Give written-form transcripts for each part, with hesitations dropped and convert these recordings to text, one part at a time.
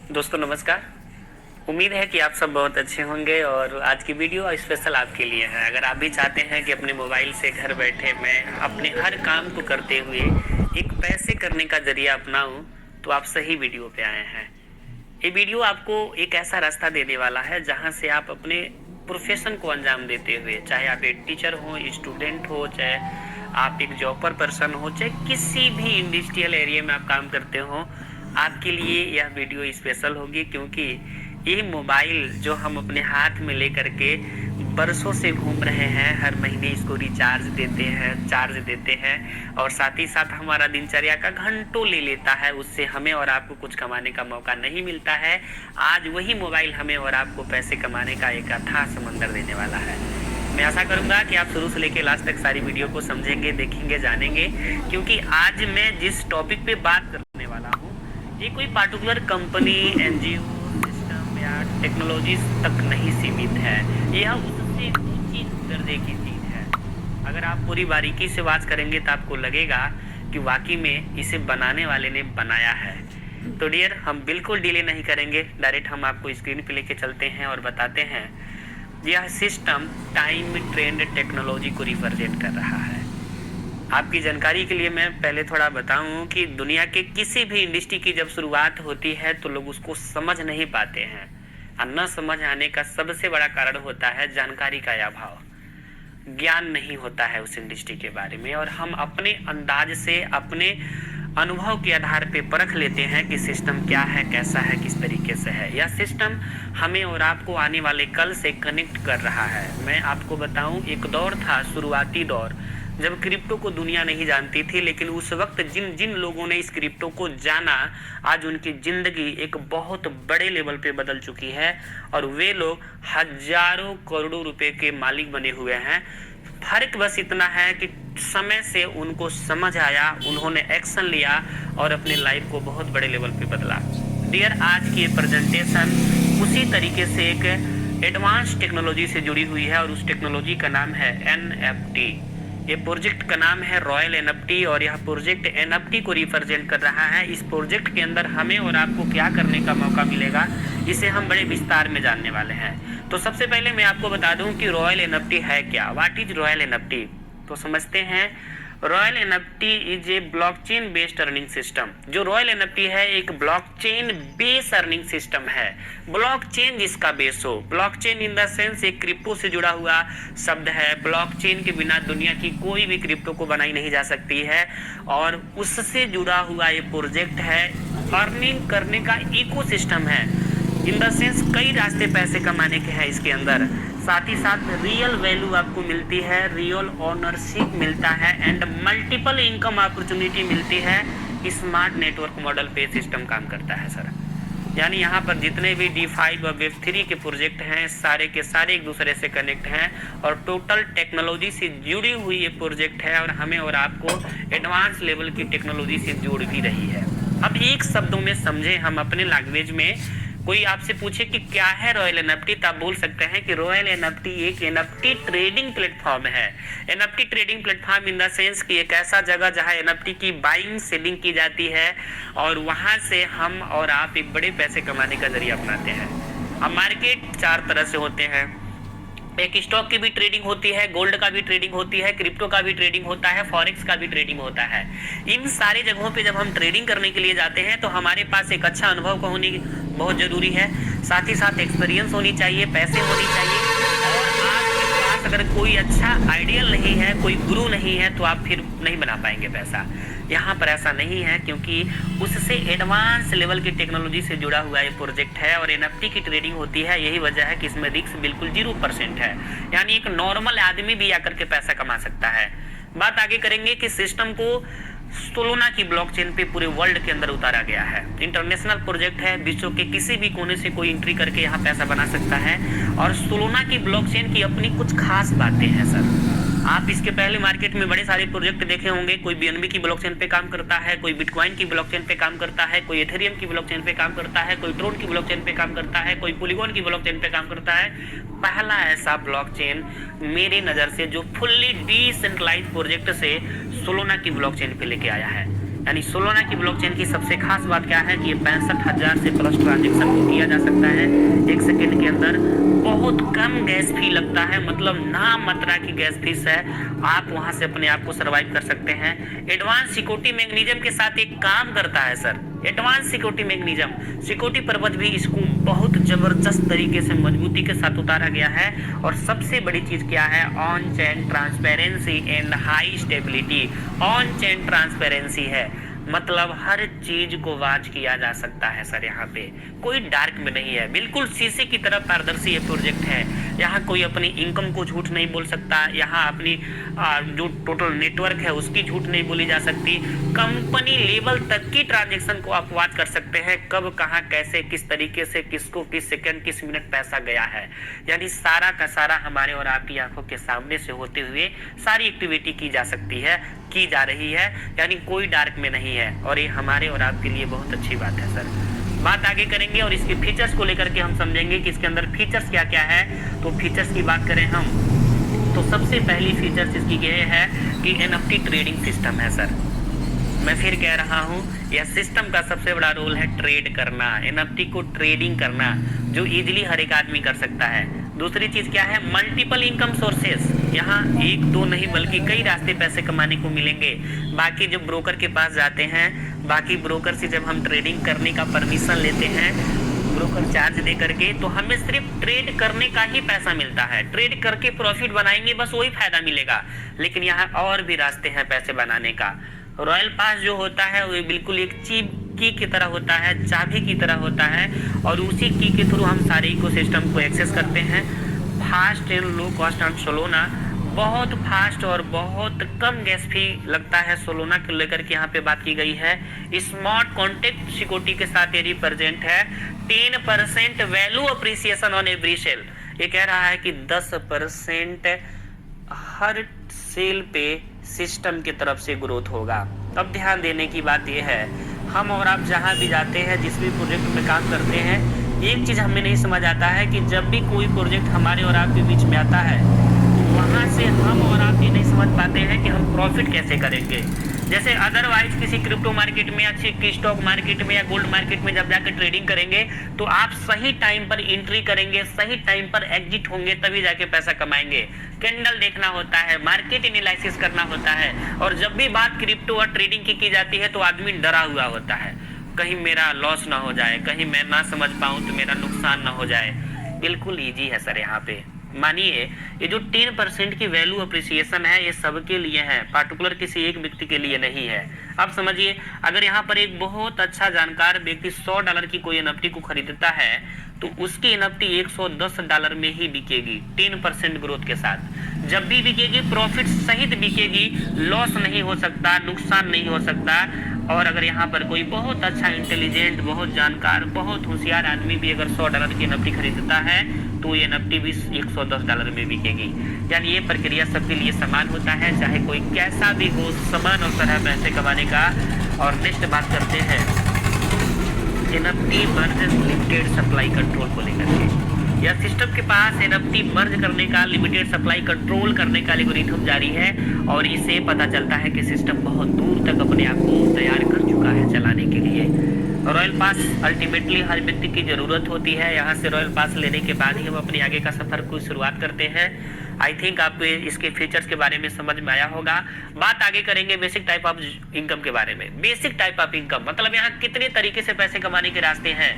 दोस्तों नमस्कार। उम्मीद है कि आप सब बहुत अच्छे होंगे और आज की वीडियो स्पेशल आपके लिए है। अगर आप भी चाहते हैं कि अपने मोबाइल से घर बैठे मैं अपने हर काम को करते हुए एक पैसे करने का जरिया अपनाऊं, तो आप सही वीडियो पे आए हैं। ये वीडियो आपको एक ऐसा रास्ता देने वाला है जहां से आप अपने प्रोफेशन को अंजाम देते हुए, चाहे आप एक टीचर हो, स्टूडेंट हो, चाहे आप एक जॉबर पर्सन हो, चाहे किसी भी इंडस्ट्रियल एरिया में आप काम करते हो, आपके लिए यह वीडियो स्पेशल होगी। क्योंकि ये मोबाइल जो हम अपने हाथ में लेकर के बरसों से घूम रहे हैं, हर महीने इसको रिचार्ज देते हैं, चार्ज देते हैं और साथ ही साथ हमारा दिनचर्या का घंटों ले लेता है, उससे हमें और आपको कुछ कमाने का मौका नहीं मिलता है। आज वही मोबाइल हमें और आपको पैसे कमाने का एक अथाह समंदर देने वाला है। मैं आशा करूंगा कि आप शुरू से लेकर लास्ट तक सारी वीडियो को समझेंगे, देखेंगे, जानेंगे, क्योंकि आज मैं जिस टॉपिक पे बात करने वाला हूँ ये कोई पार्टिकुलर कंपनी, एनजीओ, सिस्टम या टेक्नोलॉजी तक नहीं सीमित है। यह उससे ऊंची दर्जे की चीज़ है। अगर आप पूरी बारीकी से बात करेंगे तो आपको लगेगा कि वाकई में इसे बनाने वाले ने बनाया है। तो डियर, हम बिल्कुल डिले नहीं करेंगे, डायरेक्ट हम आपको स्क्रीन पे लेके चलते हैं और बताते हैं। यह सिस्टम टाइम ट्रेंड टेक्नोलॉजी को रिप्रेजेंट कर रहा है। आपकी जानकारी के लिए मैं पहले थोड़ा बताऊं कि दुनिया के किसी भी इंडस्ट्री की जब शुरुआत होती है तो लोग उसको समझ नहीं पाते हैं, और न समझ आने का सबसे बड़ा कारण होता है जानकारी का अभाव। ज्ञान नहीं होता है उस इंडस्ट्री के बारे में, और हम अपने अंदाज से, अपने अनुभव के आधार पे परख लेते हैं कि सिस्टम क्या है, कैसा है, किस तरीके से है। यह सिस्टम हमें और आपको आने वाले कल से कनेक्ट कर रहा है। मैं आपको बताऊं, एक दौर था, शुरुआती दौर, जब क्रिप्टो को दुनिया नहीं जानती थी, लेकिन उस वक्त जिन जिन लोगों ने इस क्रिप्टो को जाना, आज उनकी ज़िंदगी एक बहुत बड़े लेवल पे बदल चुकी है और वे लोग हजारों करोड़ों रुपए के मालिक बने हुए हैं। फर्क बस इतना है कि समय से उनको समझ आया, उन्होंने एक्शन लिया और अपने लाइफ को बहुत बड़े लेवल पे बदला। डियर, आज की ये प्रेजेंटेशन उसी तरीके से एक एडवांस टेक्नोलॉजी से जुड़ी हुई है और उस टेक्नोलॉजी का नाम है NFT। ये प्रोजेक्ट का नाम है रॉयल NFT और यह प्रोजेक्ट NFT को रिप्रेजेंट कर रहा है। इस प्रोजेक्ट के अंदर हमें और आपको क्या करने का मौका मिलेगा, इसे हम बड़े विस्तार में जानने वाले हैं। तो सबसे पहले मैं आपको बता दूं कि रॉयल NFT है क्या, व्हाट इज रॉयल NFT। तो समझते हैं। Royal NFT is a blockchain based earning system. जो रॉयल NFT है एक ब्लॉकचेन बेस्ड अर्निंग सिस्टम है। ब्लॉकचेन जिसका बेस हो, ब्लॉकचेन इन द सेंस एक क्रिप्टो से जुड़ा हुआ शब्द है। ब्लॉकचेन के बिना दुनिया की कोई भी क्रिप्टो को बनाई नहीं जा सकती है और उससे जुड़ा हुआ ये प्रोजेक्ट है। अर्निंग करने का इकोसिस्टम है, इन द सेंस कई रास्ते पैसे कमाने के हैं इसके अंदर। साथ ही साथ रियल वैल्यू आपको मिलती है, रियल ओनरशिप मिलता है एंड मल्टीपल इनकम अपॉर्चुनिटी मिलती है। स्मार्ट नेटवर्क मॉडल पे सिस्टम काम करता है सर। यानी यहाँ पर जितने भी D5 और Web3 के प्रोजेक्ट हैं, सारे के सारे एक दूसरे से कनेक्ट हैं और टोटल टेक्नोलॉजी से जुड़ी हुई ये प्रोजेक्ट है और हमें और आपको एडवांस लेवल की टेक्नोलॉजी से जोड़ भी रही है। अब एक शब्दों में समझे हम अपने लैंग्वेज में। कोई आपसे पूछे कि क्या है रॉयल NFT, तो आप बोल सकते हैं कि रॉयल NFT एक NFT ट्रेडिंग प्लेटफॉर्म है। NFT trading platform in the sense कि एक ऐसा जगह जहां NFT की बाइंग सेलिंग की जाती है और वहां से हम और आप एक बड़े पैसे कमाने का जरिया अपनाते हैं। अब मार्केट चार तरह से होते हैं। एक स्टॉक की भी ट्रेडिंग होती है, गोल्ड का भी ट्रेडिंग होती है, क्रिप्टो का भी ट्रेडिंग होता है, फॉरेक्स का भी ट्रेडिंग होता है। इन सारी जगहों पे जब हम ट्रेडिंग करने के लिए जाते हैं तो हमारे पास एक अच्छा अनुभव का होने बहुत ज़रूरी है। साथ ही साथ एक्सपीरियंस होनी चाहिए, पैसे होनी चाहिए और आपके पास अगर कोई अच्छा आइडियल नहीं है, कोई गुरु नहीं है, तो आप फिर नहीं बना पाएंगे पैसा। यहाँ पर ऐसा नहीं है क्योंकि उससे एडवांस लेवल की टेक्नोलॉजी से जुड़ा हुआ ये प्रोजेक्ट है और NFT की ट्रेडिंग होती है। यही वजह है कि इसमें रिस्क बिल्कुल 0% है, यानी एक नॉर्मल आदमी भी आकर के पैसा कमा सकता है। बात आगे करेंगे कि सिस्टम को सोलोना की ब्लॉकचेन पे पूरे वर्ल्ड के अंदर उतारा गया है। इंटरनेशनल प्रोजेक्ट है, विश्व के किसी भी कोने से कोई एंट्री करके यहाँ पैसा बना सकता है और सोलोना की ब्लॉकचेन की अपनी कुछ खास बातें हैं सर। आप इसके पहले मार्केट में बड़े सारे प्रोजेक्ट देखे होंगे। कोई BNB की ब्लॉकचेन पे काम करता है, कोई बिटकॉइन की ब्लॉकचेन पे काम करता है, कोई एथेरियम की ब्लॉकचेन पे काम करता है, कोई ट्रोन की ब्लॉकचेन पे काम करता है, कोई पोलीगॉन की ब्लॉकचेन पे काम करता है। पहला ऐसा ब्लॉकचेन मेरी नज़र से जो फुल्ली डिसेंट्रलाइज्ड प्रोजेक्ट से सोलोना की ब्लॉकचेन पे लेके आया है। यानी सोलोना की ब्लॉकचेन की सबसे खास बात क्या है कि ये 65,000 से प्लस ट्रांजेक्शन को किया जा सकता है 1 सेकेंड के अंदर। बहुत कम गैस फी लगता है, मतलब ना मात्रा की गैस फीस है, आप वहां से अपने आप को सर्वाइव कर सकते हैं। एडवांस सिक्योरिटी मैकेनिज्म के साथ एक काम करता है sir, advance security mechanism, security purpose भी इसको बहुत जबरदस्त तरीके से मजबूती के साथ उतारा गया है। और सबसे बड़ी चीज क्या है, on chain transparency and high stability. On chain transparency है, मतलब हर चीज को वाच किया जा सकता है सर, यहाँ पे कोई डार्क में नहीं है, बिल्कुल शीशे की तरह पारदर्शी ये प्रोजेक्ट है। यहाँ कोई अपनी इनकम को झूठ नहीं बोल सकता, यहाँ अपनी जो टोटल नेटवर्क है उसकी झूठ नहीं बोली जा सकती। कंपनी लेवल तक की ट्रांजेक्शन को आप वाच कर सकते हैं, कब कहाँ कैसे किस तरीके से किसको किस सेकंड किस मिनट पैसा गया है। यानी सारा का सारा हमारे और आपकी आंखों के सामने से होते हुए सारी एक्टिविटी की जा सकती है, की जा रही है, यानी कोई डार्क में नहीं है। और ये हमारे और आपके लिए बहुत अच्छी बात है सर। बात आगे करेंगे और इसके फीचर्स को लेकर के हम समझेंगे कि इसके अंदर फीचर्स क्या क्या है। तो फीचर्स की बात करें हम, तो सबसे पहली फीचर्स इसकी ये है कि एनएफटी ट्रेडिंग सिस्टम है सर। मैं फिर कह रहा हूँ, यह सिस्टम का सबसे बड़ा रोल है ट्रेड करना, एनएफटी को ट्रेडिंग करना, जो इजीली हर एक आदमी कर सकता है। दूसरी चीज क्या है, मल्टीपल इनकम सोर्सेस, यहाँ एक दो नहीं बल्कि कई रास्ते पैसे कमाने को मिलेंगे। बाकी जब ब्रोकर के पास जाते हैं, बाकी ब्रोकर से जब हम ट्रेडिंग करने का परमिशन लेते हैं ब्रोकर चार्ज दे करके, तो हमें सिर्फ ट्रेड करने का ही पैसा मिलता है, ट्रेड करके प्रॉफिट बनाएंगे बस वही फायदा मिलेगा। लेकिन यहाँ और भी रास्ते हैं पैसे बनाने का। रॉयल पास जो होता है वो बिल्कुल एक की की तरह होता है, चाबी की तरह होता है, और उसी की के थ्रू हम सारे इकोसिस्टम को एक्सेस करते हैं। Fast and low cost on Solana, बहुत फास्ट और बहुत कम गैस फी लगता है सोलोना को लेकर के यहाँ पे बात की गई है। स्मार्ट कॉन्टेक्ट सिक्योरिटी के साथ ये रिप्रेजेंट है 10% value appreciation on every sale. ये कह रहा है कि 10% हर सेल पे सिस्टम की तरफ से ग्रोथ होगा। अब ध्यान देने की बात यह है, हम और आप जहां भी जाते हैं, जिस भी प्रोजेक्ट में काम करते हैं, एक चीज हमें नहीं समझ आता है कि जब भी कोई प्रोजेक्ट हमारे और आपके बीच में आता है, तो वहां से हम और आप ये नहीं समझ पाते हैं कि हम प्रॉफिट कैसे करेंगे। जैसे अदरवाइज किसी क्रिप्टो मार्केट में या स्टॉक मार्केट में या गोल्ड मार्केट में जब जाकर ट्रेडिंग करेंगे, तो आप सही टाइम पर एंट्री करेंगे, सही टाइम पर एग्जिट होंगे, तभी जाके पैसा कमाएंगे। कैंडल देखना होता है, मार्केट एनालिसिस करना होता है। और जब भी बात क्रिप्टो और ट्रेडिंग की जाती है तो आदमी डरा हुआ होता है, कहीं मेरा लॉस ना हो जाए, कहीं मैं ना समझ पाऊं तो मेरा नुकसान ना हो जाए। बिल्कुल ईजी है सर। यहाँ पे मानिए ये जो 10% की वैल्यू अप्रिसिएशन है, ये सबके लिए है, पार्टिकुलर किसी एक व्यक्ति के लिए नहीं है। आप समझिए, अगर यहाँ पर एक बहुत अच्छा जानकार व्यक्ति $100 की कोई एनएफटी को खरीदता है, तो उसकी एनएफटी $110 में ही बिकेगी 10% ग्रोथ के साथ। जब भी बिकेगी प्रॉफिट सहित बिकेगी, लॉस नहीं हो सकता, नुकसान नहीं हो सकता। और अगर यहाँ पर कोई बहुत अच्छा इंटेलिजेंट, बहुत जानकार, बहुत होशियार आदमी भी अगर $100 की एनएफटी खरीदता है, तो ये एनएफटी भी $110 में बिकेगी। यानी ये प्रक्रिया सबके लिए समान होता है, चाहे कोई कैसा भी हो, समान अवसर है पैसे कमाने का। और नेक्स्ट बात करते हैं एनएफटी मर्ज लिमिटेड सप्लाई कंट्रोल को लेकर के। या सिस्टम के पास एनएफटी मर्ज करने का, लिमिटेड सप्लाई कंट्रोल करने का एल्गोरिथम जारी है, और इससे पता चलता है कि सिस्टम बहुत दूर तक अपने आप को तैयार कर चुका है चलाने के लिए। रॉयल पास अल्टीमेटली हर व्यक्ति की जरूरत होती है। यहाँ से रॉयल पास लेने के बाद ही हम अपने आगे का सफर को शुरुआत करते हैं। आई थिंक आपको इसके फीचर्स के बारे में समझ में आया होगा। बात आगे करेंगे बेसिक टाइप ऑफ इनकम के बारे में। बेसिक टाइप ऑफ इनकम मतलब यहाँ कितने तरीके से पैसे कमाने के रास्ते हैं।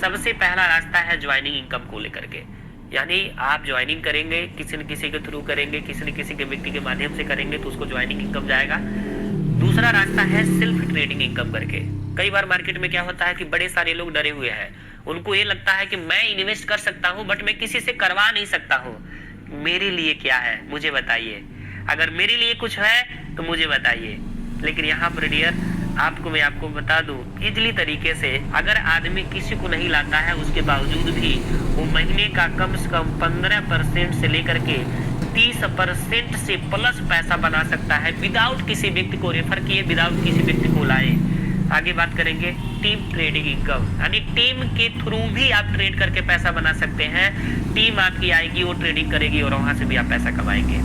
सबसे पहला रास्ता है ज्वाइनिंग इनकम को लेकर के, यानी आप ज्वाइनिंग करेंगे, किसी न किसी के थ्रू करेंगे, किसी न किसी के व्यक्ति के माध्यम से करेंगे, तो उसको ज्वाइनिंग इनकम जाएगा। दूसरा रास्ता है सेल्फ ट्रेडिंग इनकम करके। कई बार मार्केट में क्या होता है कि बड़े सारे लोग डरे हुए हैं, उनको ये लगता है कि मैं इन्वेस्ट कर सकता हूँ बट मैं किसी से करवा नहीं सकता हूँ। मेरे लिए क्या है मुझे बताइए, अगर मेरे लिए कुछ है तो मुझे बताइए। लेकिन यहाँ पर डियर मैं आपको बता दूं इजली तरीके से, अगर आदमी किसी को नहीं लाता है उसके बावजूद भी वो महीने का कम से कम 15% से लेकर के 30% से प्लस पैसा बना सकता है विदाउट किसी व्यक्ति को रेफर किए, विदाउट किसी व्यक्ति को लाए। आगे बात करेंगे टीम ट्रेडिंग इनकम, यानी टीम के थ्रू भी आप ट्रेड करके पैसा बना सकते हैं। टीम आपकी आएगी, वो ट्रेडिंग करेगी और वहां से भी आप पैसा कमाएंगे।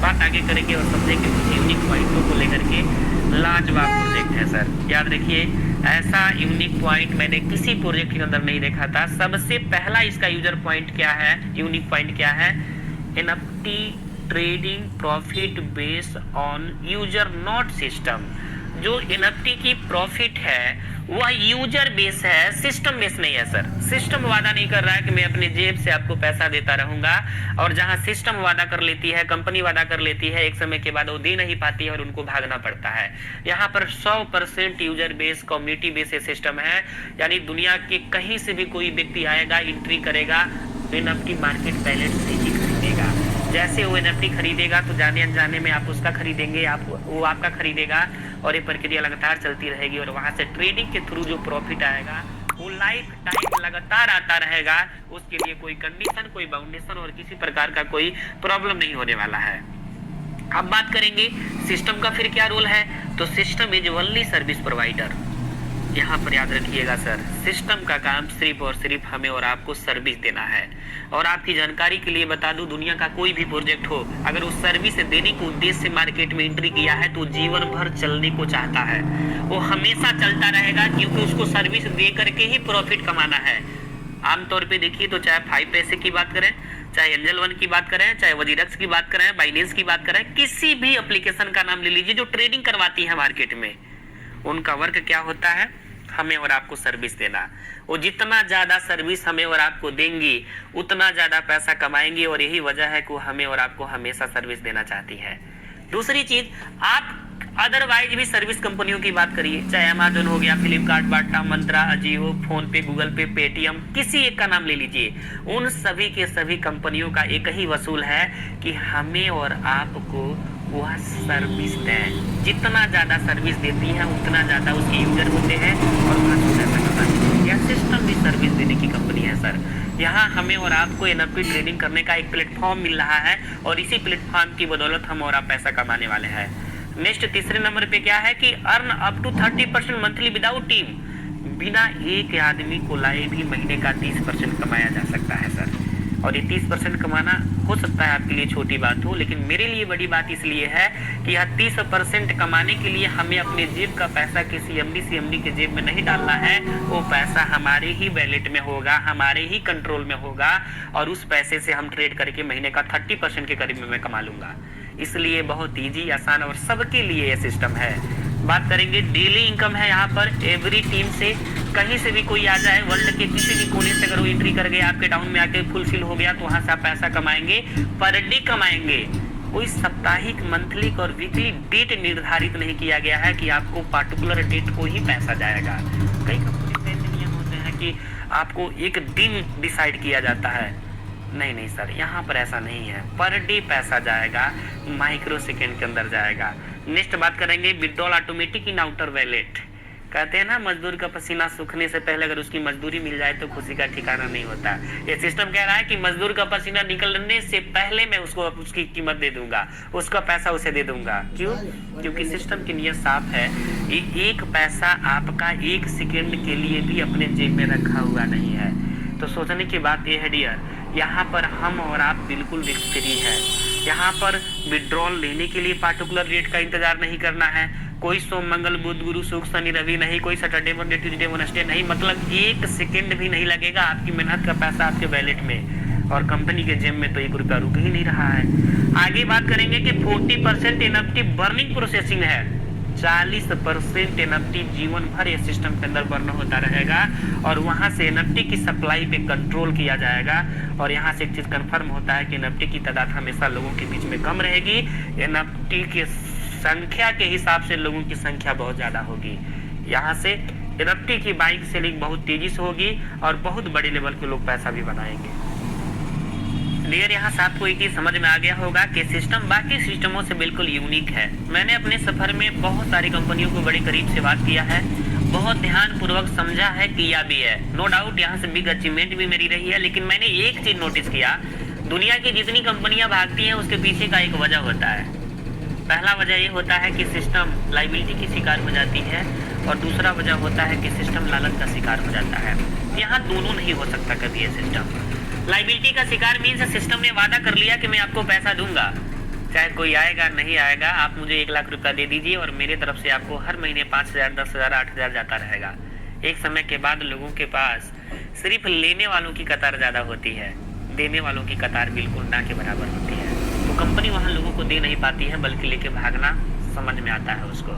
बात आगे करेंगे और समझेंगे कुछ यूनिक पॉइंटों को लेकर के। लाजवाब प्रोजेक्ट है सर, याद रखिए। ऐसा यूनिक पॉइंट मैंने किसी प्रोजेक्ट के अंदर नहीं देखा था। सबसे पहला इसका यूजर पॉइंट क्या है, यूनिक पॉइंट क्या है, NFT trading profit based on user not system. जो एनएफटी की प्रॉफिट है वह यूजर बेस है, सिस्टम बेस नहीं है सर। सिस्टम वादा नहीं कर रहा है कि मैं अपने जेब से आपको पैसा देता रहूंगा, और जहां सिस्टम वादा कर लेती है, कंपनी वादा कर लेती है, एक समय के बाद वो दे नहीं पाती है और उनको भागना पड़ता है। यहाँ पर 100% user base, community base system है। यानी दुनिया के कहीं से भी कोई व्यक्ति आएगा, एंट्री करेगा, एनएफटी मार्केट पैलेट से ही खरीदेगा। जैसे वो एनएफटी खरीदेगा तो जाने अनजाने में आप उसका खरीदेंगे, वो आपका खरीदेगा, और ये प्रक्रिया लगातार चलती रहेगी। और वहां से ट्रेडिंग के थ्रू जो प्रॉफिट आएगा वो लाइफ टाइम लगातार आता रहेगा। उसके लिए कोई कंडीशन, कोई बाउंडेशन और किसी प्रकार का कोई प्रॉब्लम नहीं होने वाला है। अब बात करेंगे सिस्टम का फिर क्या रोल है। तो system is only service provider. यहाँ पर याद रखिएगा सर, सिस्टम का काम सिर्फ और सिर्फ हमें और आपको सर्विस देना है। और आपकी जानकारी के लिए बता दूं, दुनिया का कोई भी प्रोजेक्ट हो, अगर उस सर्विस देने के उद्देश्य से मार्केट में एंट्री किया है तो जीवन भर चलने को चाहता है। वो हमेशा चलता रहेगा, क्योंकि उसको सर्विस दे करके ही प्रॉफिट कमाना है। आमतौर पे देखिए तो चाहे 5 पैसे की बात करें, चाहे एंजल वन की बात करें, चाहे वजीरक्स की बात करें, बाइनेंस की बात करें, किसी भी एप्लीकेशन का नाम ले लीजिए जो ट्रेडिंग करवाती है मार्केट में, उनका वर्क क्या होता है, हमें और आपको सर्विस देना। वो जितना ज्यादा सर्विस हमें और आपको देंगी उतना ज्यादा पैसा कमाएंगे, और यही वजह है कि वो हमें और आपको हमेशा सर्विस देना चाहती है। दूसरी चीज, आप अदरवाइज भी सर्विस कंपनियों की बात करिए, चाहे अमेजन हो गया, फ्लिपकार्ट, बाटा, मंत्रा, अजियो, फोन पे, गूगल पे, पेटीएम, किसी एक का नाम ले लीजिए, उन सभी के सभी कंपनियों का एक ही वसूल है कि हमें और आपको वह सर्विस दें। जितना ज्यादा सर्विस देती है उतना ज्यादा उसके यूजर होते हैं और वहां पैसा कमाते हैं। यह सिस्टम भी सर्विस देने की कंपनी है सर। यहाँ हमें और आपको एनएफटी ट्रेडिंग करने का एक प्लेटफॉर्म मिल रहा है, और इसी प्लेटफॉर्म की बदौलत हम और आप पैसा कमाने वाले हैं। नेक्स्ट तीसरे नंबर पे क्या है कि earn up to 30% monthly without team. बिना एक आदमी को लाए भी महीने का 30% कमाया जा सकता है सर। और ये 30% कमाना हो सकता है आपके लिए छोटी बात हो, लेकिन मेरे लिए बड़ी बात इसलिए है कि यह 30% कमाने के लिए हमें अपने जेब का पैसा किसी एमडी सीएमडी के जेब में नहीं डालना है। वो पैसा हमारे ही वैलेट में होगा, हमारे ही कंट्रोल में होगा, और उस पैसे से हम ट्रेड करके महीने का 30% के करीब में मैं कमा लूंगा। इसलिए बहुत ईजी, आसान और सबके लिए यह सिस्टम है। बात करेंगे डेली इनकम है यहाँ पर। एवरी टीम से कहीं से भी कोई आ जाए, वर्ल्ड के किसी भी कोने से अगर वो एंट्री कर गया, आपके टाउन में आके फुलफिल हो गया, तो वहां से आप पैसा कमाएंगे, पर डे कमाएंगे। कोई साप्ताहिक, मंथली और वीकली डेट निर्धारित नहीं किया गया है कि आपको पार्टिकुलर डेट को ही पैसा जाएगा। कई कंपनी में ऐसे नियम होते हैं कि आपको एक दिन डिसाइड किया जाता है। नहीं सर, यहाँ पर ऐसा नहीं है, पर डे पैसा जाएगा, माइक्रो सेकेंड के अंदर जाएगा। नेक्स्ट बात करेंगे विड्रॉल ऑटोमेटिक इन आउटर वैलेट। कहते हैं ना, मजदूर का पसीना सूखने से पहले अगर उसकी मजदूरी मिल जाए तो खुशी का ठिकाना नहीं होता। ये सिस्टम कह रहा है कि मजदूर का पसीना निकलने से पहले मैं उसको उसकी कीमत दे दूंगा, उसका पैसा उसे दे दूंगा। क्यों? क्योंकि सिस्टम की नीयत साफ है, एक पैसा आपका एक सेकेंड के लिए भी अपने जेब में रखा हुआ नहीं है। तो सोचने की बात यह है डियर, यहाँ पर हम और आप बिल्कुल रिस्क फ्री है। यहाँ पर विड्रॉल लेने के लिए पार्टिकुलर डेट का इंतजार नहीं करना है। कोई सोम, मंगल, बुध, गुरु, शुक्र, शनि, रवि नहीं, कोई सैटरडे, मंडे, ट्यूसडे, वेडनेसडे नहीं, मतलब एक सेकेंड भी नहीं लगेगा। आपकी मेहनत का पैसा आपके वैलेट में, और कंपनी के जेब में तो 1 रुपया रुक ही नहीं रहा है। आगे बात करेंगे कि 40% एनएफटी बर्निंग प्रोसेसिंग है। 40% एनएफटी जीवन भर ये सिस्टम के अंदर बर्न होता रहेगा, और वहां से एनएफटी की सप्लाई पे कंट्रोल किया जाएगा। और यहाँ से एक चीज कंफर्म होता है कि एनएफटी की तादाद हमेशा लोगों के बीच में कम रहेगी। एनएफटी के संख्या के हिसाब से लोगों की संख्या बहुत ज्यादा होगी। यहाँ से एनएफटी की बाइंग सेलिंग बहुत तेजी से होगी, और बहुत बड़े लेवल के लोग पैसा भी बनाएंगे। क्लियर? यहाँ से आपको एक चीज समझ में आ गया होगा कि सिस्टम बाकी सिस्टमों से बिल्कुल यूनिक है। मैंने अपने सफर में बहुत सारी कंपनियों को बड़े करीब से बात किया है, बहुत ध्यान पूर्वक समझा है, किया भी है। नो डाउट यहाँ से बिग अचीवमेंट भी मेरी रही है, लेकिन मैंने एक चीज नोटिस किया, दुनिया की जितनी कंपनियां भागती हैं उसके पीछे का एक वजह होता है। पहला वजह ये होता है कि सिस्टम लाइबिलिटी की शिकार हो जाती है, और दूसरा वजह होता है कि सिस्टम लालच का शिकार हो जाता है। यहाँ दोनों नहीं हो सकता कभी ये सिस्टम। लाइबिलिटी का शिकार मीन्स सिस्टम ने वादा कर लिया कि मैं आपको पैसा दूंगा, चाहे कोई आएगा नहीं आएगा, आप मुझे 1 लाख रुपया दे दीजिए और मेरे तरफ से आपको हर महीने 5,000, 10,000, 8,000 जाता रहेगा। एक समय के बाद लोगों के पास सिर्फ लेने वालों की कतार ज़्यादा होती है, देने वालों की कतार बिल्कुल ना के बराबर होती है। तो कंपनी वहाँ लोगों को दे नहीं पाती है, बल्कि लेके भागना समझ में आता है उसको।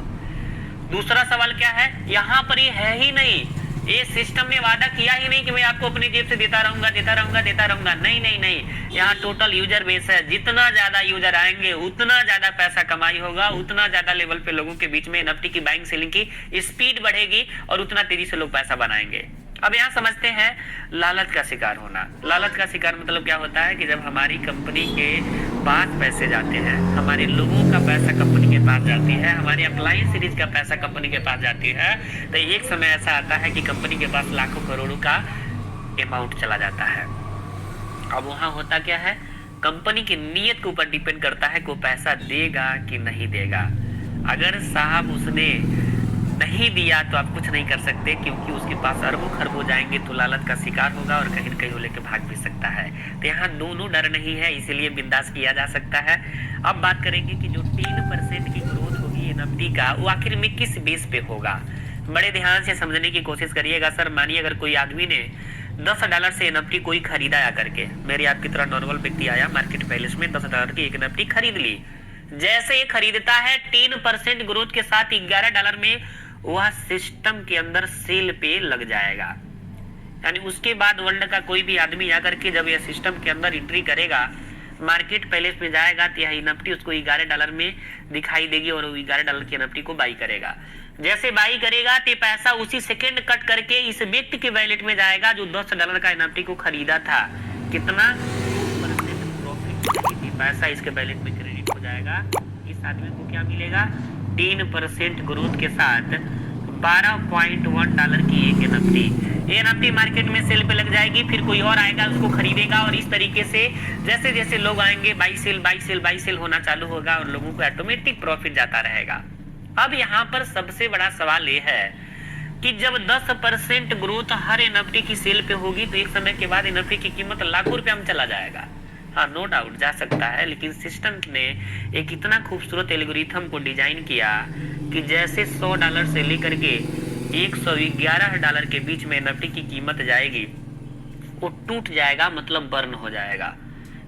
दूसरा सवाल क्या है, यहाँ पर ये है ही नहीं, ये सिस्टम ने वादा किया ही नहीं कि मैं आपको अपनी जेब से देता रहूंगा देता रहूंगा देता रहूंगा। नहीं नहीं नहीं, यहाँ टोटल यूजर बेस है। जितना ज्यादा यूजर आएंगे उतना ज्यादा पैसा कमाई होगा, उतना ज्यादा लेवल पे लोगों के बीच में एनएफटी की बाइंग सेलिंग की स्पीड बढ़ेगी और उतना तेजी से लोग पैसा बनाएंगे। अब यहाँ समझते हैं लालच का शिकार होना। लालच का शिकार मतलब क्या होता है कि जब हमारी कंपनी के पास पैसे जाते हैं, हमारे लोगों का पैसा कंपनी के पास जाती है, हमारे अप्लायंस सीरीज का पैसा कंपनी के पास जाती है, तो एक समय ऐसा आता है कि कंपनी के पास लाखों करोड़ों का अमाउंट चला जाता है। अब वहाँ होता क्या है, कंपनी की नीयत के ऊपर डिपेंड करता है कि वो पैसा देगा कि नहीं देगा। अगर साहब उसने नहीं दिया तो आप कुछ नहीं कर सकते, क्योंकि उसके पास अरबों खरबों जाएंगे तो लालच का शिकार होगा और कहीं न कहीं वो लेकर भाग भी सकता है। तो यहाँ दोनों डर नहीं है, इसीलिए बिंदास किया जा सकता है। अब बात करेंगे कि जो 3% की ग्रोथ होगी एनएफटी का, वो आखिर में किस बेस पे होगा। बड़े ध्यान से समझने की कोशिश करिएगा। सर मानिए अगर कोई आदमी ने $10 से एनएफटी कोई खरीदा या करके, मेरे आपकी तरह नॉर्मल व्यक्ति आया मार्केट पैलेस में $10 की एक एनएफटी खरीद ली। जैसे ये खरीदता है 3% ग्रोथ के साथ $11 में वह सिस्टम के अंदर सेल पे लग जाएगा। यानी उसके बाद वर्ल्ड का कोई भी आदमी आकर के जब यह सिस्टम के अंदर एंट्री करेगा, मार्केट पैलेस में जाएगा, तो यह एनएफटी उसको $11 में दिखाई देगी और वो $11 की एनएफटी को बाई करेगा। जैसे बाई करेगा तो पैसा उसी सेकेंड कट करके इस व्यक्ति के वैलेट में जाएगा जो $10 का एनएफटी को खरीदा था। कितना प्रॉफिट, पैसा इसके वैलेट में क्रेडिट हो जाएगा। इस आदमी को क्या मिलेगा, 3% ग्रोथ के साथ $12.1 की एक एनएफटी मार्केट में सेल पे लग जाएगी। फिर कोई और आएगा उसको खरीदेगा और इस तरीके से जैसे जैसे लोग आएंगे बाई सेल होना चालू होगा और लोगों को ऑटोमेटिक प्रॉफिट जाता रहेगा। अब यहाँ पर सबसे बड़ा सवाल ये है कि जब 10% ग्रोथ हर एनएफटी की सेल पे होगी तो एक समय के बाद एनएफटी की कीमत लाखों रुपया में चला जाएगा। हाँ, नो डाउट जा सकता है, लेकिन सिस्टम ने एक इतना खूबसूरत एल्गोरिथम को डिजाइन किया कि जैसे $100 से लेकर के $111 के बीच में एनएफटी की कीमत जाएगी, वो टूट जाएगा, मतलब बर्न हो जाएगा।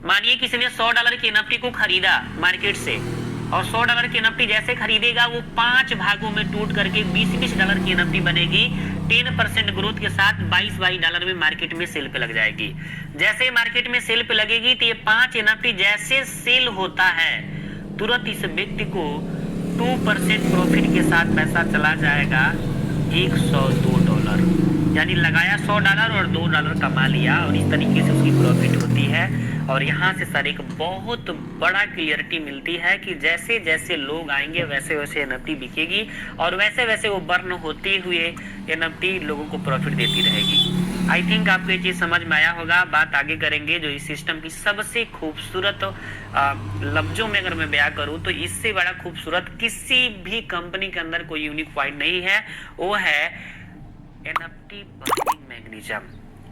मानिए किसी ने $100 की एनएफटी को खरीदा मार्केट से और $100 की एनएफटी जैसे खरीदेगा वो 5 भागों में टूट करके $20 की एनएफटी बनेगी। 10% ग्रोथ के साथ $22 में मार्केट में सेल पे लग जाएगी। जैसे मार्केट में सेल पे लगेगी तो ये 5 एनएफटी जैसे सेल होता है तुरंत इस व्यक्ति को 2% प्रॉफिट के साथ पैसा चला जाएगा $102। यानी लगाया $100 और $2 कमा लिया और इस तरीके से उसकी प्रॉफिट होती है। और यहाँ से सर एक बहुत बड़ा क्लियरिटी मिलती है कि जैसे जैसे लोग आएंगे वैसे वैसे एनएफटी बिकेगी और वैसे वैसे वो बर्न होते हुए एनएफटी लोगों को प्रॉफिट देती रहेगी। आई थिंक आपको ये चीज़ समझ में आया होगा। बात आगे करेंगे जो इस सिस्टम की सबसे खूबसूरत लफ्जों में अगर मैं बयां करूँ तो इससे बड़ा खूबसूरत किसी भी कंपनी के अंदर कोई यूनिक पॉइंट नहीं है, वो है एनएफटी बर्निंग मैग्नीशियम।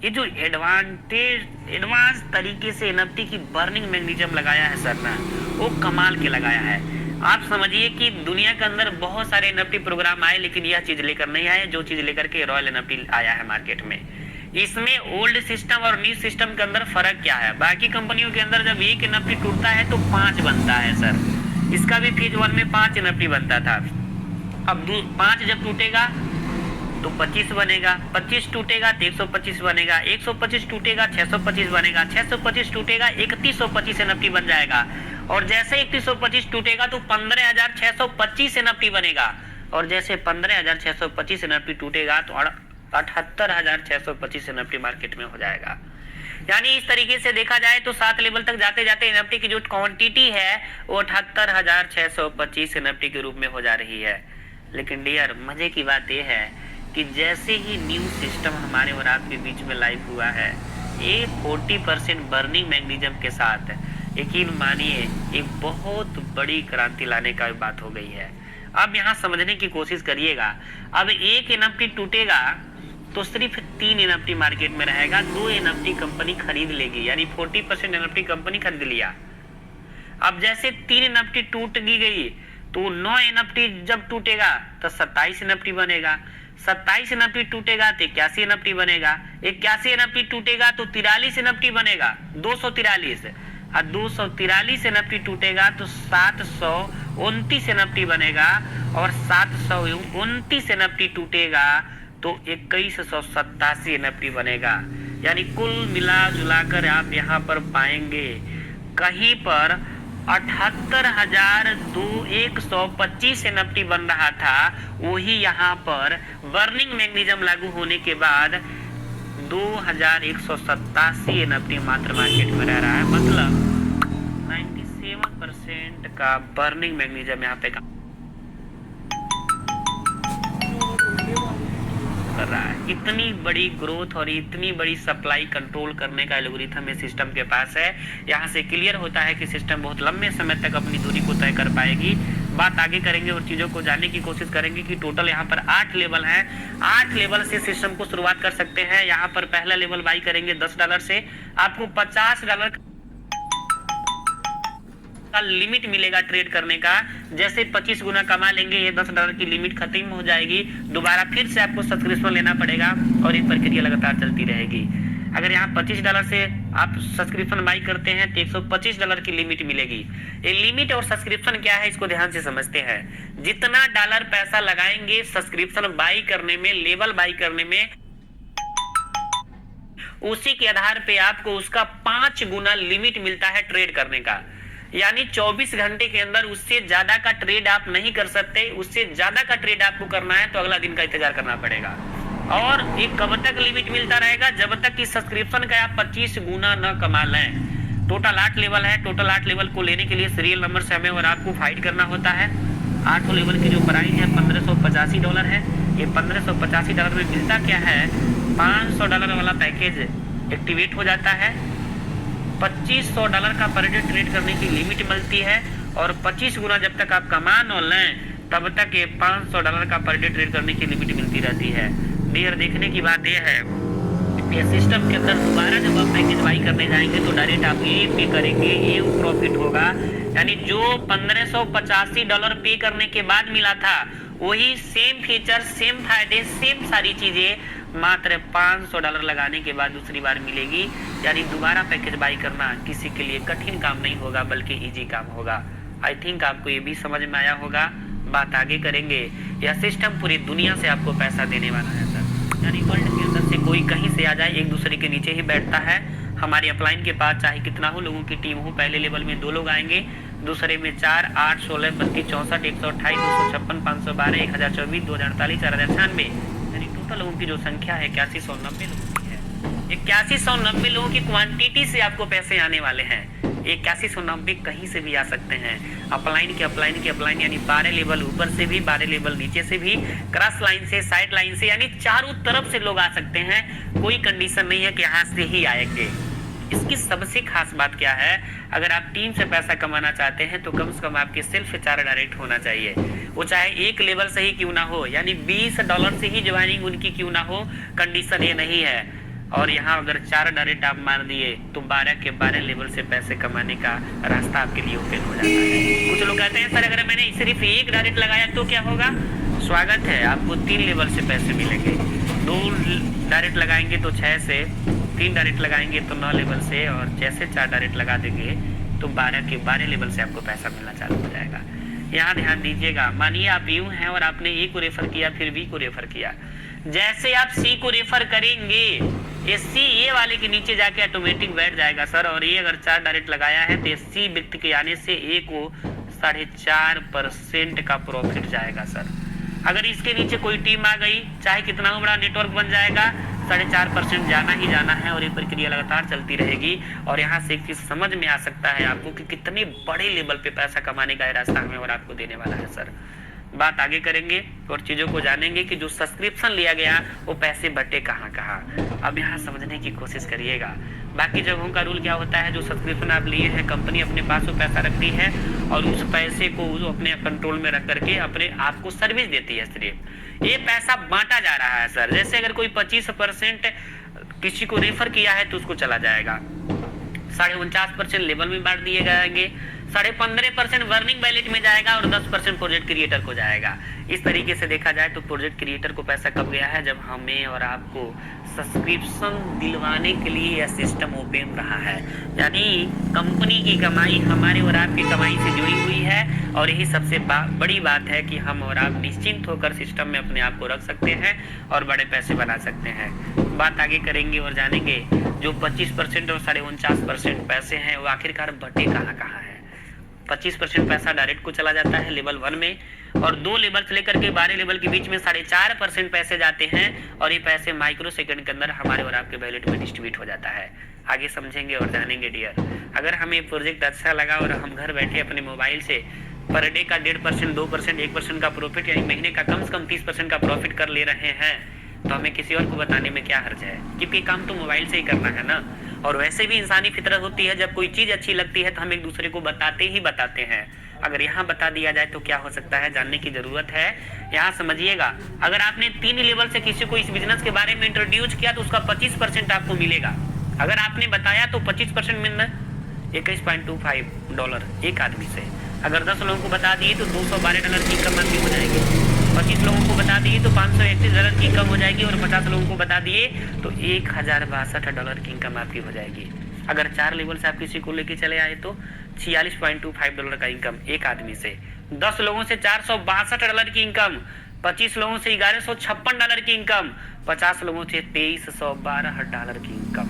ये जो एडवांस तरीके से एनएफटी की बर्निंग मैग्नीशियम लगाया है सर ना, वो कमाल के लगाया है। आप समझिए कि दुनिया के अंदर बहुत सारे एनएफटी प्रोग्राम आए, लेकिन यह चीज लेकर नहीं आए जो चीज लेकर के रॉयल एनएफटी आया है मार्केट में। इसमें ओल्ड सिस्टम और न्यू सिस्टम के अंदर फर्क क्या है। बाकी कंपनियों के अंदर जब एक एनएफटी टूटता है तो 5 बनता है सर। इसका भी फेज 1 में 5 एनएफटी बनता था। अब 5 जब टूटेगा तो 25 बनेगा, 25 टूटेगा तो 125 बनेगा, 125 टूटेगा 625 बनेगा, 625 टूटेगा 3125 एनएफटी बन जाएगा। और जैसे 3125 टूटेगा तो 15625 एनएफटी बनेगा और जैसे 15625 एनएफटी टूटेगा तो 78625 एनएफटी मार्केट में हो जाएगा। यानी इस तरीके से देखा जाए तो 7 लेवल तक जाते जाते एनएफटी की जो क्वांटिटी है वो 78625 एनएफटी के रूप में हो जा रही है। लेकिन डियर मजे की बात यह है कि जैसे ही न्यू सिस्टम हमारे और आपके बीच में लाइव हुआ है, ये 40% बर्निंग मैग्नीशियम के साथ यकीन मानिए एक बहुत बड़ी क्रांति लाने का बात हो गई है। अब यहाँ समझने की कोशिश करिएगा। अब एक एनएफटी टूटेगा तो सिर्फ 3 एनएफटी मार्केट में रहेगा, 2 एनएफटी कंपनी खरीद लेगी, यानी 40% एनएफटी कंपनी खरीद लिया। अब जैसे 3 एनएफटी टूट गई तो 9 एनएफटी जब टूटेगा तो 27 एनएफटी बनेगा, 27 एनएफटी टूटेगा तो 81 एनएफटी बनेगा, 81 एनएफटी टूटेगा तो 43 एनएफटी बनेगा, 243, और 243 एनएफटी टूटेगा तो 729 एनएफटी बनेगा, और 729 एनएफटी टूटेगा तो 2187 एनएफटी बनेगा। यानी कुल मिला जुलाकर आप यहाँ पर पाएंगे कहीं पर 78,125 एनएफटी बन रहा था, वही यहाँ पर बर्निंग मैग्नीशियम लागू होने के बाद 2,187 एनएफटी मात्र मार्केट में रह रहा है। मतलब 97% का बर्निंग मैग्नीशियम यहाँ पे कर रहा है। इतनी बड़ी ग्रोथ और इतनी बड़ी सप्लाई कंट्रोल करने का एल्गोरिथम इस सिस्टम के पास है। यहाँ से क्लियर होता है कि सिस्टम बहुत लंबे समय तक अपनी दूरी को तय कर पाएगी। बात आगे करेंगे और चीज़ों को जानने की कोशिश करेंगे कि टोटल यहाँ पर 8 लेवल हैं। 8 लेवल से सिस्टम को शुरुआत कर सकते हैं। यहाँ पर पहला लेवल बाई करेंगे $10 से, आपको $50 का लिमिट मिलेगा ट्रेड करने का। जैसे 25 गुना कमा लेंगे ये $10 की लिमिट खत्म हो जाएगी, दोबारा फिर से आपको सब्सक्रिप्शन लेना पड़ेगा और ये प्रक्रिया लगातार चलती रहेगी। अगर यहाँ $25 से आप सब्सक्रिप्शन बाई करते हैं तो $125 की लिमिट मिलेगी। ये लिमिट और सब्सक्रिप्शन क्या है इसको ध्यान से समझते हैं। जितना डॉलर पैसा लगाएंगे सब्सक्रिप्शन बाई करने में, लेवल बाई करने में, उसी के आधार पे आपको उसका 5 गुना लिमिट मिलता है ट्रेड करने का। यानी 24 घंटे के अंदर उससे ज्यादा का ट्रेड आप नहीं कर सकते। उससे ज्यादा का ट्रेड आपको करना है तो अगला दिन का इंतजार करना पड़ेगा। और ये कब तक लिमिट मिलता रहेगा? जब तक कि सब्सक्रिप्शन का आप 25 गुना न कमा लें। टोटल 8 लेवल है। टोटल 8 लेवल को लेने के लिए सीरियल नंबर से हमें और आपको फाइट करना होता है। 8 लेवल की जो प्राइस है $1585 है। ये $1585 में मिलता क्या है? $500 वाला पैकेज एक्टिवेट हो जाता है। $2500 का पर डे ट्रेड करने की लिमिट मिलती है और 25 गुना जब तक आप कमा न लें तब तक ये $500 का पर डे ट्रेड करने की लिमिट मिलती रहती है। डियर देखने की बात यह है ये सिस्टम के अंदर दोबारा जब आप पैकेज बाई करने जाएंगे तो डायरेक्ट आप ये पे करेंगे, ये प्रॉफिट होगा। यानी जो $1585 पे करने के बाद मिला था वही सेम फीचर, सेम फायदे, सेम सारी चीजें मात्र $500 लगाने के बाद दूसरी बार मिलेगी। यानी दोबारा पैकेज बाई करना किसी के लिए कठिन काम नहीं होगा बल्कि इजी काम होगा। आई थिंक आपको ये भी समझ में आया होगा। बात आगे करेंगे। यह सिस्टम पूरी दुनिया से आपको पैसा देने वाला है सर। यानी वर्ल्ड के अंदर से कोई कहीं से आ जाए एक दूसरे के नीचे ही बैठता है। हमारी अपलाइन के पास चाहे कितना हो लोगों की टीम हो, पहले लेवल में 2 लोग आएंगे, दूसरे में 4, 8, 16, 32, 64, 128, 256, 512, 1024, 2048, 4096। यानी टोटल लोगों की जो संख्या है 8190 लोगों की है। 8190 लोगों की क्वांटिटी से आपको पैसे आने वाले हैं। 8190 कहीं से भी आ सकते हैं। अपलाइन के यानी 12 लेवल ऊपर से भी, 12 लेवल नीचे से भी, क्रॉस लाइन से, साइड लाइन से, यानी चारों तरफ से लोग आ सकते हैं। कोई कंडीशन नहीं है कि यहाँ से ही आएंगे। इसकी सबसे खास बात क्या है? अगर आप टीम से पैसा कमाना चाहते हैं तो कम से कम आपके सेल्फ चार्ज डायरेक्ट होना चाहिए। वो चाहे एक लेवल से ही क्यों ना हो, यानी $20 से ही ज्वाइनिंग उनकी क्यों ना हो, कंडीशन ये नहीं है। और यहाँ अगर 4 डायरेक्ट आप मार दिए तो 12 के 12 लेवल से पैसे कमाने का रास्ता आपके लिए ओपन हो जाता है। कुछ लोग कहते हैं सर अगर मैंने सिर्फ एक डायरेक्ट लगाया तो क्या होगा? स्वागत है, आपको 3 लेवल से पैसे मिलेंगे। 2 डायरेक्ट लगाएंगे तो 6 से, 3 डायरेक्ट लगाएंगे तो 9 लेवल से, और जैसे 4 डायरेक्ट लगा देंगे तो 12 के 12 लेवल से आपको पैसा मिलना चालू हो जाएगा। यहाँ ध्यान दीजिएगा। मानिए आप यूं हैं और आपने ए को रेफर किया, फिर बी को रेफर किया। जैसे आप सी को रेफर करेंगे ये सी ए वाले के नीचे जाके ऑटोमेटिक बैठ जाएगा सर। और ये अगर 4 डायरेक्ट लगाया है तो सी व्यक्ति के आने से ए को 4.5% का प्रॉफिट जाएगा सर। अगर इसके नीचे कोई टीम आ गई, चाहे कितना बड़ा नेटवर्क बन जाएगा, 4.5% जाना ही जाना है और ये प्रक्रिया लगातार चलती रहेगी। और यहाँ से एक चीज समझ में आ सकता है आपको कि कितने बड़े लेवल पे पैसा कमाने का रास्ता हमें और आपको देने वाला है सर। बात आगे करेंगे और चीजों को जानेंगे कि जो सब्सक्रिप्शन लिया गया वो पैसे बटे कहाँ कहाँ। अब यहाँ समझने की कोशिश करिएगा। बाकी जगहों का रूल क्या होता है? जो सब्सक्रिप्शन आप लिए हैं कंपनी अपने पास वो पैसा रखती है और उस पैसे को वो अपने कंट्रोल में रख करके अपने आपको सर्विस देती है। सिर्फ ये पैसा बांटा जा रहा है सर। जैसे अगर कोई 25% किसी को रेफर किया है तो उसको चला जाएगा, 49.5% लेवल में बांट दिए जाएंगे, 15.5% वर्निंग वैलेट में जाएगा और 10% प्रोजेक्ट क्रिएटर को जाएगा। इस तरीके से देखा जाए तो प्रोजेक्ट क्रिएटर को पैसा कब गया है, जब हमें और आपको सब्सक्रिप्शन दिलवाने के लिए यह सिस्टम ओपन रहा है। यानी कंपनी की कमाई हमारे और आपकी कमाई से जुड़ी हुई है और यही सबसे बड़ी बात है कि हम और आप निश्चिंत होकर सिस्टम में अपने आप को रख सकते हैं और बड़े पैसे बना सकते हैं। बात आगे करेंगे और जानेंगे जो 25% और 49.5% पैसे हैं वो आखिरकार बटे कहाँ कहाँ हैं। 25% पैसा डायरेक्ट को चला जाता है लेवल 1 में और 2 लेवल से लेकर के 12 लेवल के बीच में 4.5% पैसे जाते हैं और ये पैसे माइक्रो सेकंड के अंदर हमारे और आपके वैलेट में डिस्ट्रीब्यूट हो जाता है। आगे समझेंगे और जानेंगे डियर। अगर हमें प्रोजेक्ट अच्छा लगा और हम घर बैठे अपने मोबाइल से पर डे का 1.5%, 2%, 1% का प्रॉफिट यानी महीने का कम से कम 30% का प्रॉफिट कर ले रहे हैं तो हमें किसी और को बताने में क्या हर्ज है, क्योंकि काम तो मोबाइल से ही करना है ना। और वैसे भी इंसानी फितरत होती है, जब कोई चीज़ अच्छी लगती है तो हम एक दूसरे को बताते ही बताते हैं। अगर यहाँ बता दिया जाए तो क्या हो सकता है, जानने की ज़रूरत है। यहाँ समझिएगा, अगर आपने 3 लेवल से किसी को इस बिजनेस के बारे में इंट्रोड्यूस किया तो उसका 25% आपको मिलेगा। अगर आपने बताया तो 25% मिल रहा है $21.25 एक आदमी से। अगर 10 लोगों को बता दिए तो $212 की इनकम आपकी हो जाएगी। 25 लोगों को बता दिए तो $531 की इनकम हो जाएगी और 50 लोगों को बता दिए तो $1062 की इनकम आपकी हो जाएगी। अगर 4 लेवल से आप किसी को लेके चले आए तो $46.25 का इनकम एक आदमी से। 10 लोगों से $462 की इनकम, 25 लोगों से $1156 की इनकम, 50 लोगों से $2312 की इनकम।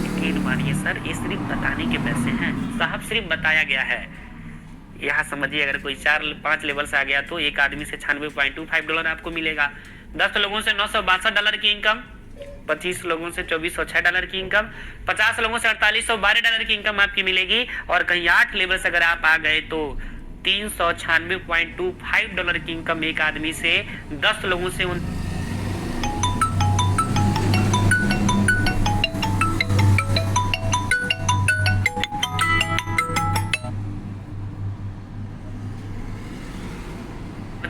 यकीन मानिए सर, ये सिर्फ बताने के पैसे हैं साहब, सिर्फ बताया गया है। यहाँ समझिए, अगर कोई 4-5 लेवल से आ गया तो एक आदमी से $96.25 आपको मिलेगा। 10 लोगों से $962 की इनकम, 25 लोगों से $2406 की इनकम, 50 लोगों से $4812 की इनकम आपकी मिलेगी। और कहीं 8 लेवल से अगर आप आ गए तो $396.25 की इनकम एक आदमी से। 10 लोगों से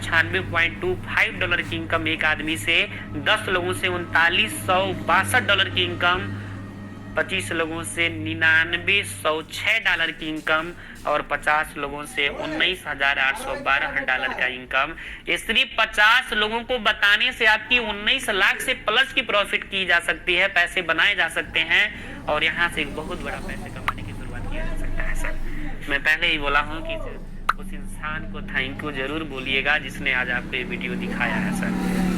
$96.25 की इनकम एक आदमी से। 10 लोगों से $3962 की इनकम, 25 लोगों से $9906 की इनकम और 50 लोगों से $19,812 का इनकम। ये सिर्फ 50 लोगों को बताने से आपकी 19 लाख से प्लस की प्रॉफिट की जा सकती है, पैसे बनाए जा सकते हैं और यहाँ से एक बहुत बड़ा पैसे कमाने की शुरुआत किया जा सकता है। सर मैं पहले ही बोला हूँ कि उस इंसान को थैंक यू जरूर बोलिएगा जिसने आज आपको ये वीडियो दिखाया है। सर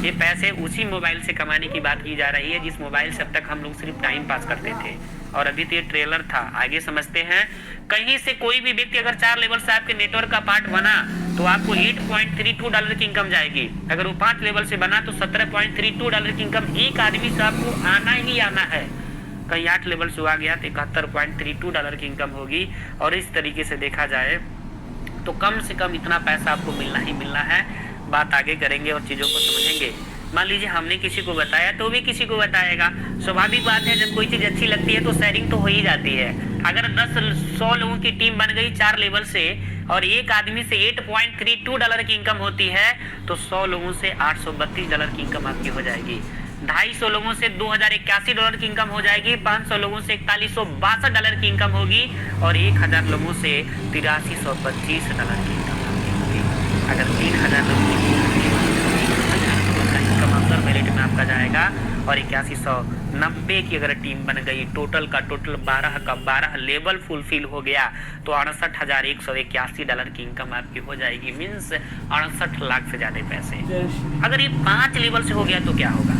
ये पैसे उसी मोबाइल से कमाने की बात की जा रही है जिस मोबाइल से अब तक हम लोग सिर्फ टाइम पास करते थे और अभी तो ये ट्रेलर था। आगे समझते हैं। कहीं से कोई भी व्यक्ति अगर 4 लेवल से आपके नेटवर्क का पार्ट बना तो आपको $8.32 की इनकम जाएगी। अगर वो 5 लेवल से बना तो $17.32 की इनकम एक आदमी से आपको आना ही आना है। कहीं 8 लेवल से आ गया तो $71.32 की इनकम होगी। और इस तरीके से देखा जाए तो कम से कम इतना पैसा आपको मिलना ही मिलना है। बात आगे करेंगे और चीज़ों को समझेंगे। मान लीजिए हमने किसी को बताया तो भी किसी को बताएगा, स्वाभाविक बात है। जब कोई चीज़ अच्छी लगती है तो शेयरिंग तो हो ही जाती है। अगर 100 लोगों की टीम बन गई 4 लेवल से और एक आदमी से $8.32 की इनकम होती है तो 100 लोगों से $832 की इनकम आपकी हो जाएगी। 250 लोगों से $2081 की इनकम हो जाएगी। 500 लोगों से $4162 की इनकम होगी और 1000 लोगों से $8325 की इनकम होगी। अगर 3000 लोगों की इनकम अक्सर वैलेट में आपका जाएगा और 8190 की अगर टीम बन गई, टोटल 12 लेवल फुलफिल हो गया तो $68,181 की इनकम आपकी हो जाएगी। मीन्स 68 लाख से ज़्यादा पैसे। अगर ये 5 लेवल से हो गया तो क्या होगा?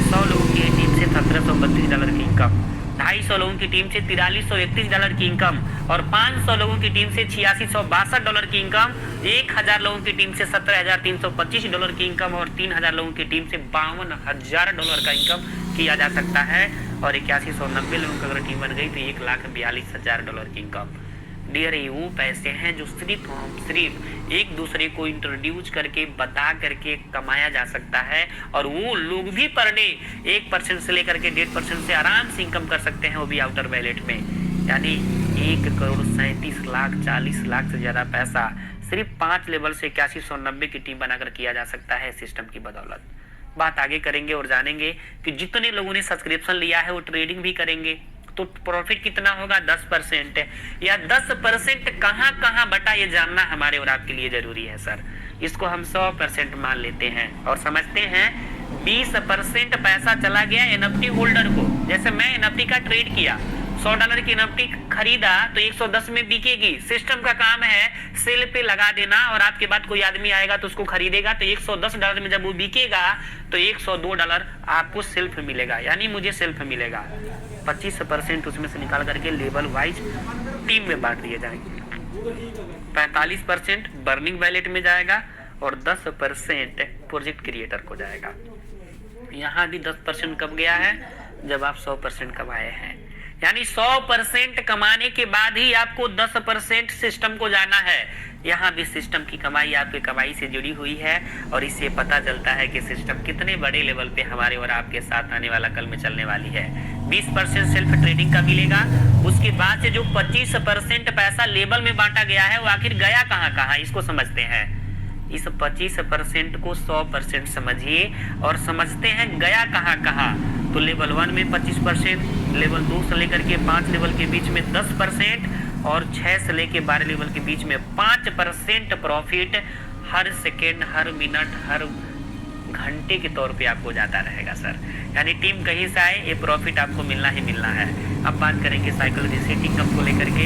100 लोगों की टीम से $1732 की इनकम, 250 लोगों की टीम से $4331 की इनकम और 500 लोगों की टीम से $8662 की इनकम, 1000 लोगों की टीम से $17,325 की इनकम और 3000 लोगों की टीम से $52,000 का इनकम किया जा सकता है। और 8190 लोगों की अगर टीम बन गई तो $1,42,000 की इनकम। डियर, ये वो पैसे हैं जो सिर्फ एक दूसरे को इंट्रोड्यूस करके बता करके कमाया जा सकता है और वो लोग भी पर डे 1% से लेकर के 1.5% से आराम से इनकम कर सकते हैं, वो भी आउटर वैलेट में। यानी 1,37,40 लाख से ज़्यादा पैसा सिर्फ 5 लेवल से 8190 की टीम बनाकर किया जा सकता है सिस्टम की बदौलत। बात आगे करेंगे और जानेंगे कि जितने लोगों ने सब्सक्रिप्शन लिया है वो ट्रेडिंग भी करेंगे, तो प्रॉफिट कितना होगा 10%। या 10% कहाँ कहाँ बटा ये जानना हमारे और आपके लिए जरूरी है सर। इसको हम 100% मान लेते हैं और समझते हैं 20% पैसा चला गया एनएफटी होल्डर को। जैसे मैं एनएफटी का ट्रेड किया, $100 की एनएफटी खरीदा तो 110 में बिकेगी। सिस्टम का काम है सेल पे लगा देना और आपके बाद कोई आदमी आएगा तो उसको खरीदेगा, तो $110 में जब वो बिकेगा तो $102 आपको सेल्फ मिलेगा, यानी मुझे सेल्फ मिलेगा। 25% उसमें से निकाल करके लेवल वाइज टीम में बांट दिए जाएंगे। 45% बर्निंग वैलेट में जाएगा और 10% प्रोजेक्ट क्रिएटर को जाएगा। यहाँ भी 10% कब गया है, जब आप 100% कमाए हैं। यानी 100% कमाने के बाद ही आपको 10% सिस्टम को जाना है। यहाँ भी सिस्टम की कमाई आपकी कमाई से जुड़ी हुई है और इससे पता चलता है कि सिस्टम कितने बड़े लेवल पे हमारे और आपके साथ आने वाला कल में चलने वाली है। 20% सेल्फ ट्रेडिंग का मिलेगा। उसके बाद से जो 25% पैसा लेवल में बांटा गया है वो आखिर गया कहाँ कहाँ, इसको समझते हैं। इस 25% को 100% समझिए और समझते हैं गया कहाँ कहाँ। तो लेवल 1 में 25%, लेवल 2 से लेकर के 5 लेवल के बीच में 10% और 6 से लेकर 12 लेवल के बीच में 5% प्रॉफिट हर सेकेंड, हर मिनट, हर घंटे के तौर पे आपको जाता रहेगा सर। यानी टीम कहीं से आए ये प्रॉफिट आपको मिलना ही मिलना है। अब बात करेंगे साइकिल रीसेटिंग को लेकर के।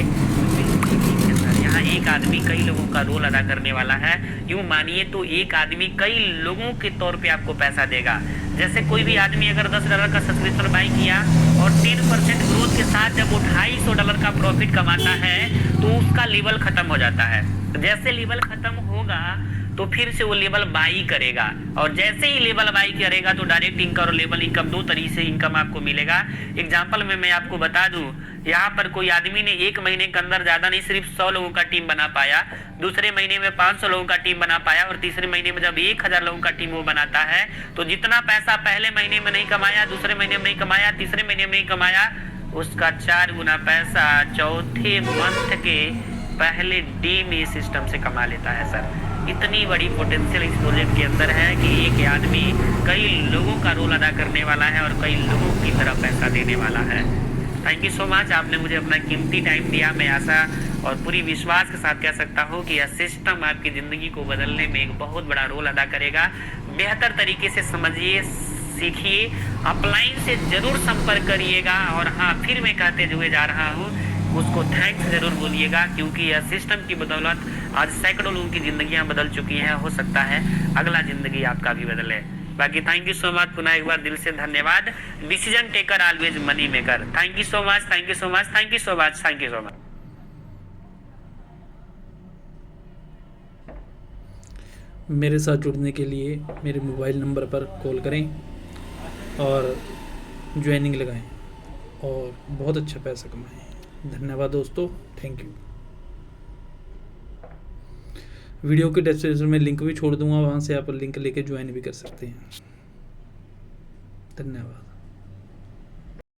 यहाँ एक आदमी कई लोगों का रोल अदा करने वाला है। यूं मानिए तो एक आदमी कई लोगों के तौर पे आपको पैसा देगा। जैसे कोई भी आदमी अगर $10 का सब्सक्रिप्शन बाई किया और 10% ग्रोथ के साथ जब वो $250 का प्रॉफिट कमाता है तो उसका लेवल खत्म हो जाता है। जैसे लेवल खत्म होगा तो फिर से वो लेवल बाई करेगा और जैसे ही लेवल बाई करेगा तो डायरेक्ट इनकम और लेवल इनकम, दो तरीके से इनकम आपको मिलेगा। एग्जांपल में मैं आपको बता दूं, यहाँ पर कोई आदमी ने एक महीने के अंदर ज्यादा नहीं सिर्फ 100 लोगों का टीम बना पाया, दूसरे महीने में 500 लोगों का टीम बना पाया और तीसरे महीने में जब 1000 लोगों का टीम वो बनाता है तो जितना पैसा पहले महीने में नहीं कमाया, दूसरे महीने में नहीं कमाया, तीसरे महीने में नहीं कमाया, उसका 4 गुना पैसा चौथे मंथ के पहले डे में सिस्टम से कमा लेता है सर। इतनी बड़ी पोटेंशियल इस प्रोजेक्ट के अंदर है कि एक आदमी कई लोगों का रोल अदा करने वाला है और कई लोगों की तरफ पैसा देने वाला है। थैंक यू सो मच, आपने मुझे अपना कीमती टाइम दिया। मैं आशा और पूरी विश्वास के साथ कह सकता हूँ कि यह सिस्टम आपकी ज़िंदगी को बदलने में एक बहुत बड़ा रोल अदा करेगा। बेहतर तरीके से समझिए, सीखिए, अपलाइन से ज़रूर संपर्क करिएगा। और हाँ, फिर मैं कहते हुए जा रहा हूँ, उसको थैंक्स ज़रूर बोलिएगा क्योंकि यह सिस्टम की बदौलत आज सैकड़ों लोगों की ज़िंदगियाँ बदल चुकी हैं। हो सकता है अगला ज़िंदगी आपका भी बदले। बाकी थैंक यू सो मच, पुनः एक बार दिल से धन्यवाद। Decision taker always money maker. Thank you so much, thank you so much, thank you so much, thank you so much. मेरे साथ जुड़ने के लिए मेरे मोबाइल नंबर पर कॉल करें और ज्वाइनिंग लगाएं और बहुत अच्छा पैसा कमाएं। धन्यवाद दोस्तों, थैंक यू। वीडियो के डिस्क्रिप्शन में लिंक भी छोड़ दूंगा, वहाँ से आप लिंक लेके ज्वाइन भी कर सकते हैं। धन्यवाद।